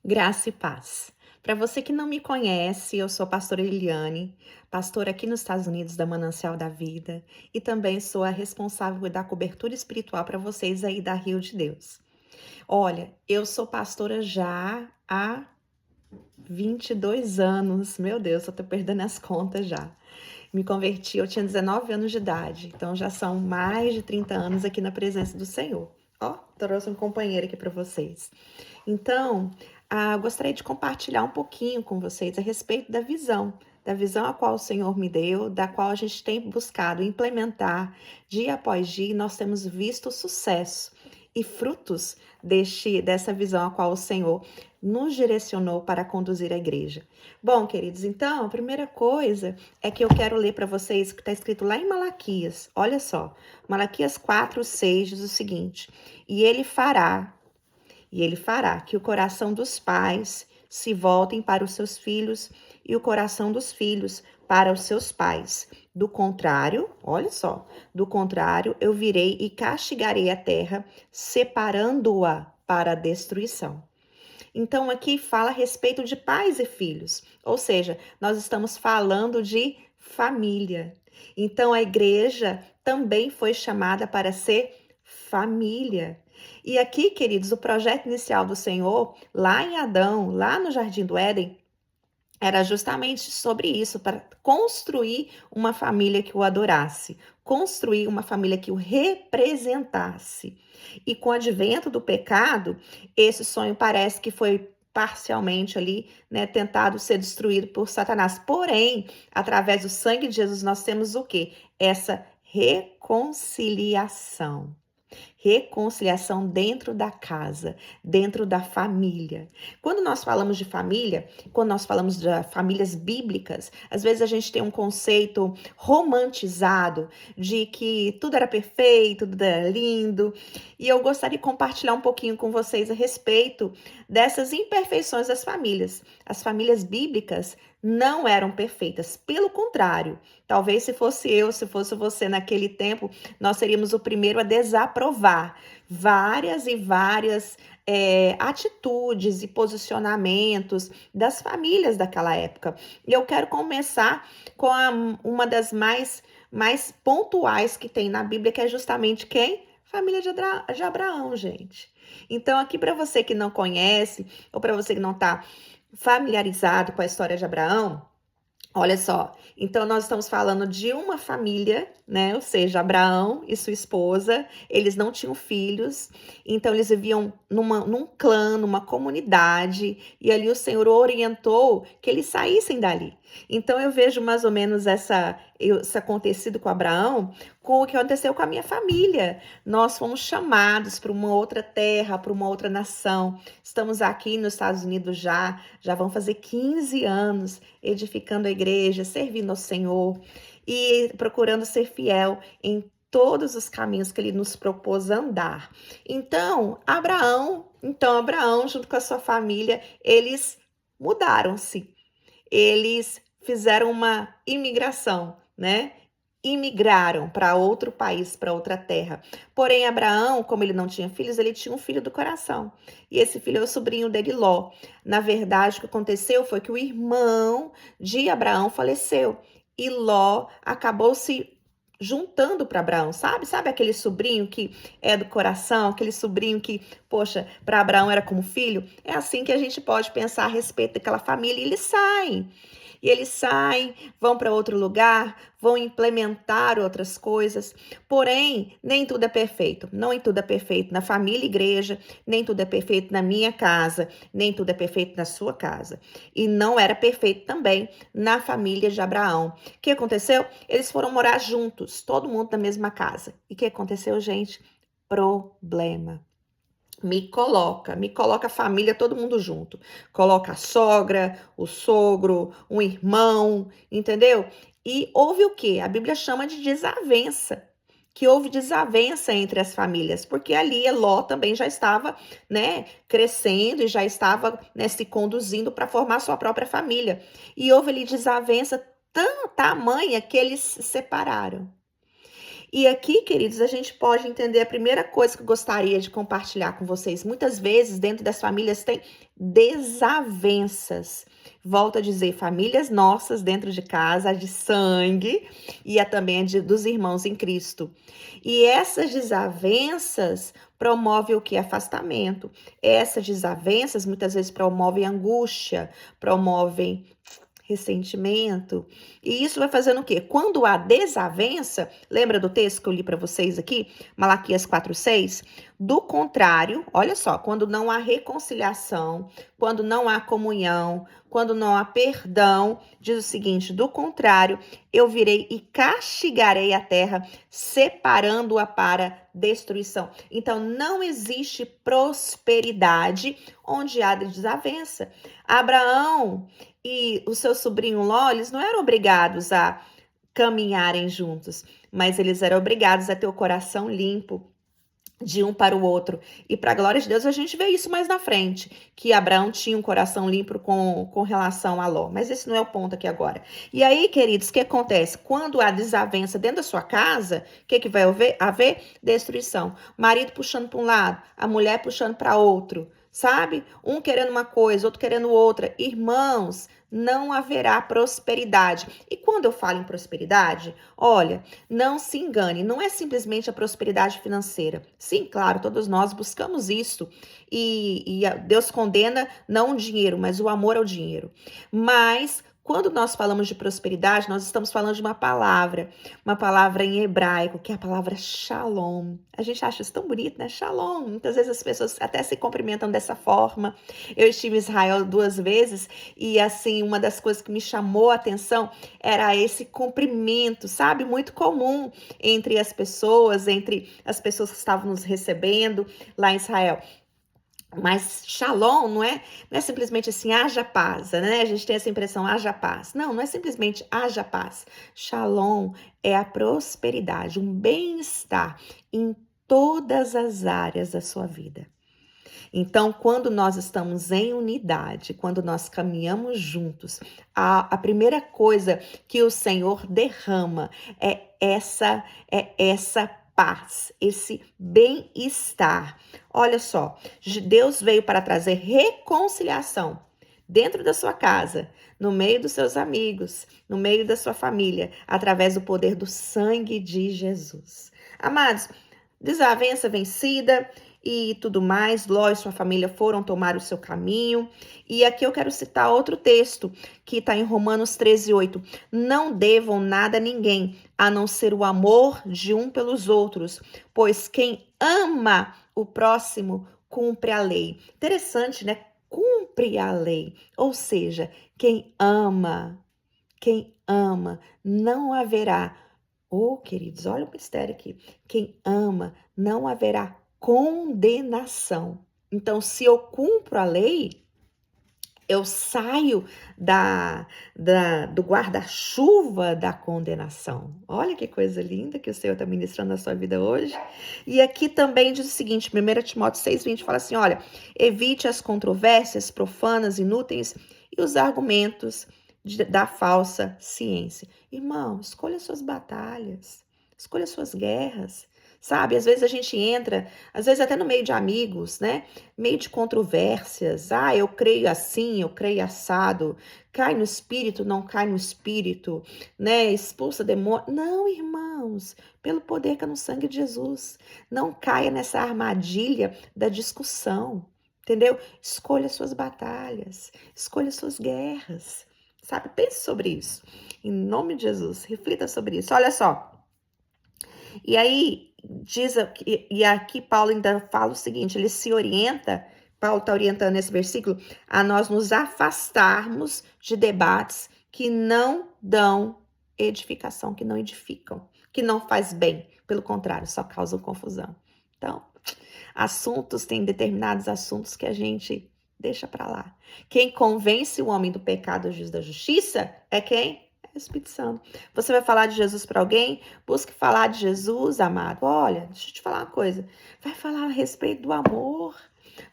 Graça e paz. Para você que não me conhece, eu sou a pastora Eliane, pastora aqui nos Estados Unidos da Manancial da Vida e também sou a responsável da cobertura espiritual para vocês aí da Rio de Deus. Olha, eu sou pastora já há 22 anos, meu Deus, eu tô perdendo as contas já. Me converti, eu tinha 19 anos de idade, então já são mais de 30 anos aqui na presença do Senhor. Ó, trouxe um companheiro aqui para vocês. Então, gostaria de compartilhar um pouquinho com vocês a respeito da visão a qual o Senhor me deu, da qual a gente tem buscado implementar dia após dia, e nós temos visto sucesso e frutos dessa visão a qual o Senhor nos direcionou para conduzir a igreja. Bom, queridos, então, a primeira coisa é que eu quero ler para vocês o que está escrito lá em Malaquias. Olha só, Malaquias 4:6 diz o seguinte: e ele fará que o coração dos pais se voltem para os seus filhos e o coração dos filhos para os seus pais. Do contrário, olha só, do contrário, eu virei e castigarei a terra, separando-a para a destruição. Então, aqui fala a respeito de pais e filhos, ou seja, nós estamos falando de família. Então, a igreja também foi chamada para ser família. E aqui, queridos, o projeto inicial do Senhor, lá em Adão, lá no Jardim do Éden, era justamente sobre isso, para construir uma família que o adorasse, construir uma família que o representasse. E com o advento do pecado, esse sonho parece que foi parcialmente ali, né, tentado ser destruído por Satanás. Porém, através do sangue de Jesus, nós temos o quê? Essa reconciliação. Reconciliação dentro da casa, dentro da família. Quando nós falamos de família, quando nós falamos de famílias bíblicas, às vezes a gente tem um conceito romantizado de que tudo era perfeito, tudo era lindo, e eu gostaria de compartilhar um pouquinho com vocês a respeito dessas imperfeições das famílias. As famílias bíblicas não eram perfeitas, pelo contrário, talvez se fosse eu, se fosse você naquele tempo, nós seríamos o primeiro a desaprovar várias e várias atitudes e posicionamentos das famílias daquela época. E eu quero começar com uma das mais pontuais que tem na Bíblia, que é justamente quem? Família de Abraão, gente. Então, aqui para você que não conhece, ou para você que não está familiarizado com a história de Abraão, olha só, então nós estamos falando de uma família, né? Ou seja, Abraão e sua esposa, eles não tinham filhos, então eles viviam num clã, numa comunidade, e ali o Senhor orientou que eles saíssem dali. Então eu vejo mais ou menos isso acontecido com Abraão, com o que aconteceu com a minha família. Nós fomos chamados para uma outra terra, para uma outra nação. Estamos aqui nos Estados Unidos já vão fazer 15 anos edificando a igreja, servindo ao Senhor e procurando ser fiel em todos os caminhos que ele nos propôs andar. Abraão, junto com a sua família, eles mudaram-se. Eles fizeram uma imigração, né? Imigraram para outro país, para outra terra. Porém, Abraão, como ele não tinha filhos, ele tinha um filho do coração. E esse filho é o sobrinho dele, Ló. Na verdade, o que aconteceu foi que o irmão de Abraão faleceu. E Ló acabou se juntando para Abraão, sabe? Sabe aquele sobrinho que é do coração, aquele sobrinho que, poxa, para Abraão era como filho? É assim que a gente pode pensar a respeito daquela família. E eles saem. E eles saem, vão para outro lugar, vão implementar outras coisas. Porém, nem tudo é perfeito. Não em tudo é perfeito na família e igreja, nem tudo é perfeito na minha casa, nem tudo é perfeito na sua casa. E não era perfeito também na família de Abraão. O que aconteceu? Eles foram morar juntos, todo mundo na mesma casa. E o que aconteceu, gente? Problema. Me coloca a família, todo mundo junto. Coloca a sogra, o sogro, um irmão, entendeu? E houve o quê? A Bíblia chama de desavença. Que houve desavença entre as famílias, porque ali Ló também já estava, né, crescendo e já estava, né, se conduzindo para formar sua própria família. E houve ali desavença tão tamanha que eles se separaram. E aqui, queridos, a gente pode entender a primeira coisa que eu gostaria de compartilhar com vocês. Muitas vezes, dentro das famílias, tem desavenças. Volto a dizer, famílias nossas dentro de casa, a de sangue e também dos irmãos em Cristo. E essas desavenças promovem o que? Afastamento. Essas desavenças muitas vezes promovem angústia, promovem ressentimento. E isso vai fazendo o quê? Quando há desavença, lembra do texto que eu li para vocês aqui, Malaquias 4:6? Do contrário, olha só, quando não há reconciliação, quando não há comunhão, quando não há perdão, diz o seguinte: do contrário, eu virei e castigarei a terra, separando-a para destruição. Então, não existe prosperidade onde há desavença. Abraão e o seu sobrinho Ló, eles não eram obrigados a caminharem juntos, mas eles eram obrigados a ter o coração limpo de um para o outro. E para a glória de Deus, a gente vê isso mais na frente, que Abraão tinha um coração limpo com relação a Ló. Mas esse não é o ponto aqui agora. E aí, queridos, o que acontece? Quando há desavença dentro da sua casa, o que vai haver? Destruição. Marido puxando para um lado, a mulher puxando para outro. Sabe? Um querendo uma coisa, outro querendo outra. Irmãos, não haverá prosperidade. E quando eu falo em prosperidade, olha, não se engane, não é simplesmente a prosperidade financeira. Sim, claro, todos nós buscamos isso. E Deus condena não o dinheiro, mas o amor ao dinheiro. Mas quando nós falamos de prosperidade, nós estamos falando de uma palavra em hebraico, que é a palavra shalom. A gente acha isso tão bonito, né? Shalom. Muitas vezes as pessoas até se cumprimentam dessa forma. Eu estive em Israel 2 vezes e, assim, uma das coisas que me chamou a atenção era esse cumprimento, sabe? Muito comum entre as pessoas que estavam nos recebendo lá em Israel. Mas shalom não é simplesmente assim, haja paz, né? A gente tem essa impressão, haja paz. Não é simplesmente haja paz. Shalom é a prosperidade, um bem-estar em todas as áreas da sua vida. Então, quando nós estamos em unidade, quando nós caminhamos juntos, a primeira coisa que o Senhor derrama é essa paz, esse bem-estar. Olha só, Deus veio para trazer reconciliação dentro da sua casa, no meio dos seus amigos, no meio da sua família, através do poder do sangue de Jesus. Amados, desavença vencida e tudo mais, Ló e sua família foram tomar o seu caminho. E aqui eu quero citar outro texto que está em Romanos 13:8. Não devam nada a ninguém, a não ser o amor de um pelos outros, pois quem ama o próximo cumpre a lei. Interessante, né? Cumpre a lei, ou seja, quem ama, não haverá. Oh, queridos, olha o mistério aqui. Quem ama, não haverá condenação. Então, se eu cumpro a lei, eu saio do guarda-chuva da condenação. Olha que coisa linda que o Senhor está ministrando na sua vida hoje. E aqui também diz o seguinte, 1 Timóteo 6:20, fala assim, olha, evite as controvérsias profanas, inúteis e os argumentos da falsa ciência. Irmão, escolha suas batalhas, escolha suas guerras. Sabe, às vezes a gente entra, às vezes até no meio de amigos, né? Meio de controvérsias. Ah, eu creio assim, eu creio assado. Cai no espírito, não cai no espírito, né? Expulsa demônio. Não, irmãos, pelo poder que é no sangue de Jesus. Não caia nessa armadilha da discussão, entendeu? Escolha suas batalhas, escolha suas guerras. Sabe, pense sobre isso. Em nome de Jesus, reflita sobre isso. Olha só. E aí, e aqui Paulo ainda fala o seguinte, ele se orienta, Paulo está orientando nesse versículo, a nós nos afastarmos de debates que não dão edificação, que não edificam, que não faz bem, pelo contrário, só causam confusão. Então, tem determinados assuntos que a gente deixa para lá. Quem convence o homem do pecado, o juiz da justiça, é quem? É o Espírito Santo. Você vai falar de Jesus para alguém? Busque falar de Jesus, amado. Olha, deixa eu te falar uma coisa. Vai falar a respeito do amor.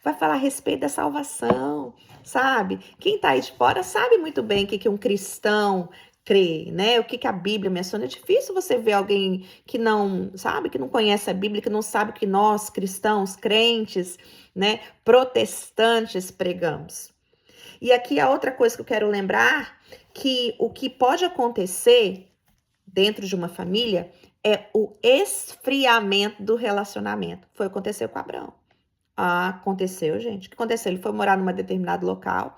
Vai falar a respeito da salvação, sabe? Quem tá aí de fora sabe muito bem o que um cristão crê, né? O que a Bíblia menciona. É difícil você ver alguém que não, sabe, que não conhece a Bíblia, que não sabe o que nós, cristãos, crentes, né, protestantes pregamos. E aqui a outra coisa que eu quero lembrar, que o que pode acontecer dentro de uma família é o esfriamento do relacionamento. Foi o que aconteceu com Abraão. Aconteceu, gente. O que aconteceu? Ele foi morar num determinado local.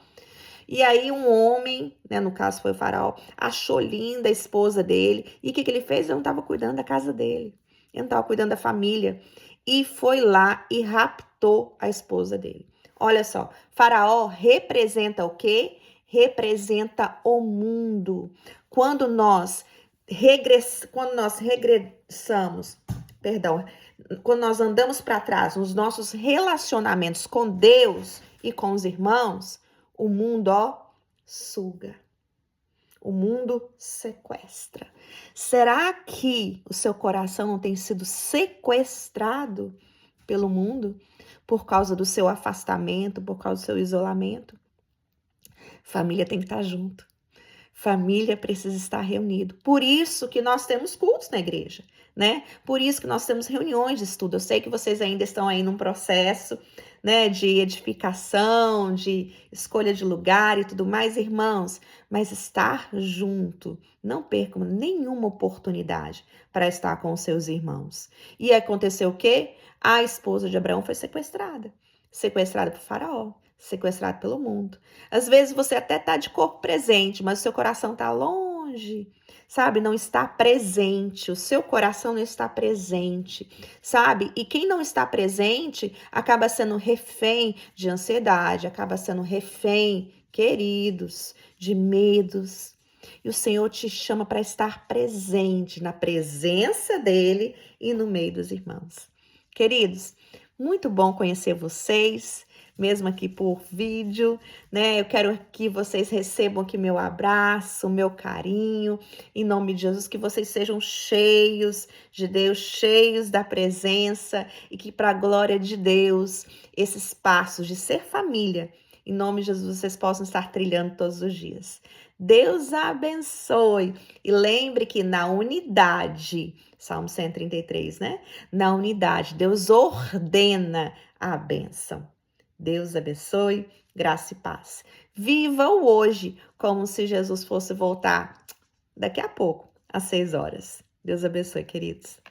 E aí um homem, né, no caso foi o faraó, achou linda a esposa dele. E o que ele fez? Ele não estava cuidando da casa dele. Ele não estava cuidando da família. E foi lá e raptou a esposa dele. Olha só, faraó representa o quê? Representa o mundo. Quando nós regressamos, perdão, quando nós andamos para trás nos nossos relacionamentos com Deus e com os irmãos, o mundo, ó, suga. O mundo sequestra. Será que o seu coração não tem sido sequestrado pelo mundo por causa do seu afastamento, por causa do seu isolamento? Família tem que estar junto. Família precisa estar reunido. Por isso que nós temos cultos na igreja, né? Por isso que nós temos reuniões de estudo. Eu sei que vocês ainda estão aí num processo, né, de edificação, de escolha de lugar e tudo mais, irmãos, mas estar junto, não percam nenhuma oportunidade para estar com os seus irmãos. E aconteceu o quê? A esposa de Abraão foi sequestrada por Faraó, sequestrada pelo mundo. Às vezes você até está de corpo presente, mas o seu coração está longe, sabe? Não está presente, o seu coração não está presente, sabe? E quem não está presente acaba sendo refém de ansiedade, acaba sendo refém, queridos, de medos. E o Senhor te chama para estar presente na presença dele e no meio dos irmãos. Queridos, muito bom conhecer vocês, mesmo aqui por vídeo, né? Eu quero que vocês recebam aqui meu abraço, meu carinho, em nome de Jesus, que vocês sejam cheios de Deus, cheios da presença e que para a glória de Deus, esses passos de ser família, em nome de Jesus, vocês possam estar trilhando todos os dias. Deus abençoe e lembre que na unidade, Salmo 133, né? Na unidade, Deus ordena a bênção. Deus abençoe, graça e paz. Viva o hoje como se Jesus fosse voltar daqui a pouco, às 6 horas. Deus abençoe, queridos.